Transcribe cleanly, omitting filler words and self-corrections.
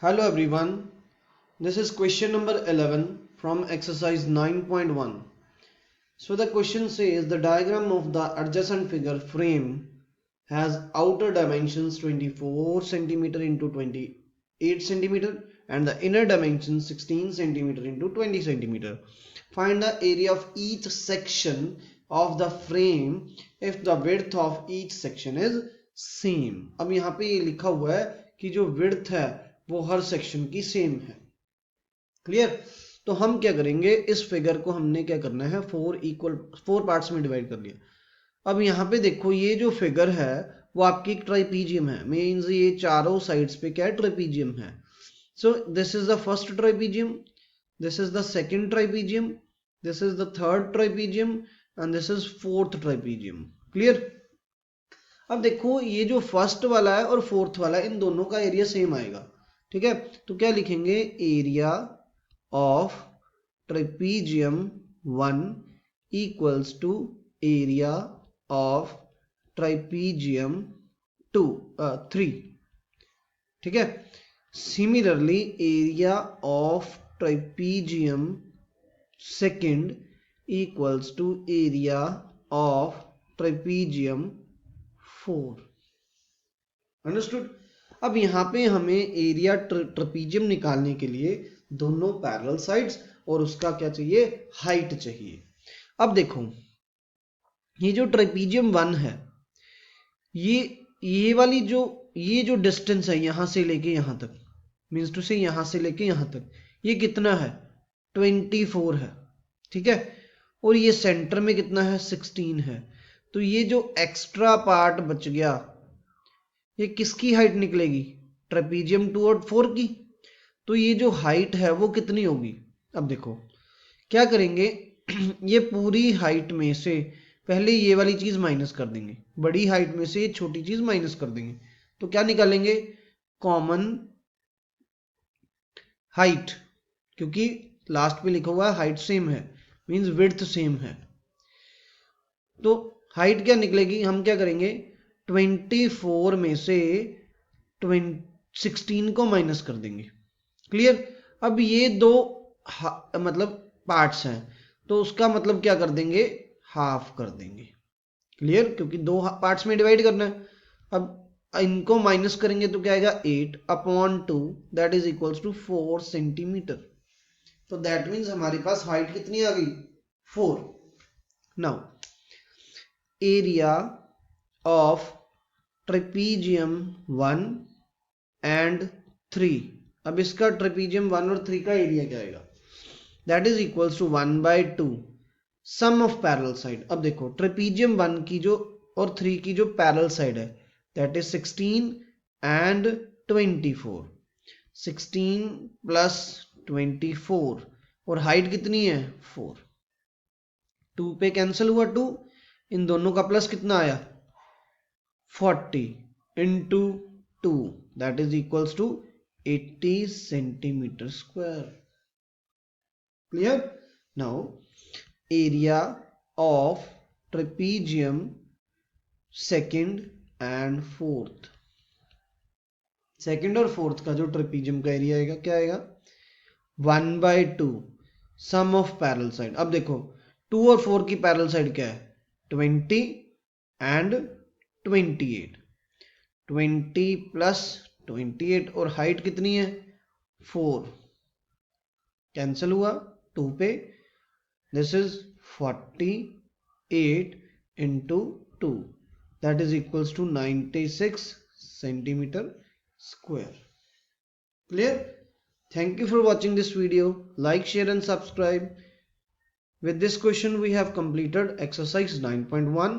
Hello everyone, this is question number 11 from exercise 9.1. So the question says the diagram of the adjacent figure frame has outer dimensions 24 centimeter into 28 centimeter and the inner dimensions 16 centimeter into 20 centimeter. Find the area of each section of the frame if the width of each section is same. अब यहाँ पे ये लिखा हुआ है कि जो width है वो हर सेक्शन की सेम है। क्लियर? तो हम क्या करेंगे, इस फिगर को हमने क्या करना है, फोर पार्ट्स में डिवाइड कर लिया। अब यहाँ पे देखो, ये जो फिगर है वो आपकी एक ट्राइपीजियम है, मीन्स ये चारों साइड्स पे क्या है, ट्राइपीजियम है। So this is the first ट्राइपीजियम, this is the second ट्राइपीजियम, this is the third ट्राइपीजियम and this is fourth ट्राइपीजियम। Clear? अब देखो, ये जो फर्स्ट वाला है और फोर्थ वाला है, इन दोनों का एरिया सेम आएगा। ठीक है, तो क्या लिखेंगे, area of trapezium 1 equals to area of trapezium 3। ठीक है, similarly area of trapezium second equals to area of trapezium 4। Understood? अब यहाँ पे हमें एरिया ट्रेपीजियम निकालने के लिए दोनों पैरेलल साइड्स और उसका क्या चाहिए, हाइट चाहिए। अब देखो, ये जो ट्रेपीजियम 1 है, ये वाली ये जो डिस्टेंस है यहाँ से लेके यहाँ तक, मीन्स टू से यहाँ से लेके यहाँ तक, ये कितना है, 24 है। ठीक है, और ये सेंटर में कितना है, 16 है। तो ये जो एक्स्ट्रा पार्ट बच गया, ये किसकी हाइट निकलेगी, ट्रेपीजियम 2 और 4 की। तो ये जो हाइट है वो कितनी होगी, अब देखो क्या करेंगे, ये पूरी हाइट में से पहले ये वाली चीज माइनस कर देंगे, बड़ी हाइट में से ये छोटी चीज माइनस कर देंगे, तो क्या निकालेंगे, कॉमन हाइट, क्योंकि लास्ट पे लिखा हुआ है हाइट सेम है, मींस विड्थ सेम है। तो हाइट क्या निकलेगी, हम क्या करेंगे, 24 में से 16 को माइनस कर देंगे। क्लियर? अब ये दो मतलब पार्ट्स हैं, तो उसका मतलब क्या कर देंगे, हाफ कर देंगे। क्लियर? क्योंकि दो पार्ट्स में डिवाइड करना है। अब इनको माइनस करेंगे तो क्या आएगा, 8/2 that is equals to 4 centimetre. तो दैट मीन्स हमारे पास हाइट कितनी आ गई, 4। Now area of trapezium 1 and 3, अब इसका ट्रेपीजियम 1 और 3 का एरिया क्या आएगा, that is equals to 1/2 sum of parallel side. अब देखो, ट्रेपीजियम 1 की जो और 3 की जो पैरेलल साइड है, दैट इज 16 एंड 24, 16 प्लस 24, और हाइट कितनी है, 4। 2 पे कैंसिल हुआ 2, इन दोनों का प्लस कितना आया, 40 into 2 that is equals to 80 centimeter square. Clear? Now area of trapezium second and fourth, second और फोर्थ का जो ट्रेपीजियम का एरिया आएगा क्या आएगा, 1/2 सम ऑफ पैरेलल साइड। अब देखो 2 और 4 की पैरेलल साइड क्या है, 20 एंड 28, 20 प्लस 28, और हाइट कितनी है, 4, कैंसिल हुआ 2 पे, this is 48 into 2 that is equals to 96 centimetre square. Clear? Thank you for watching this video. Like, share and subscribe. With this question we have completed exercise 9.1.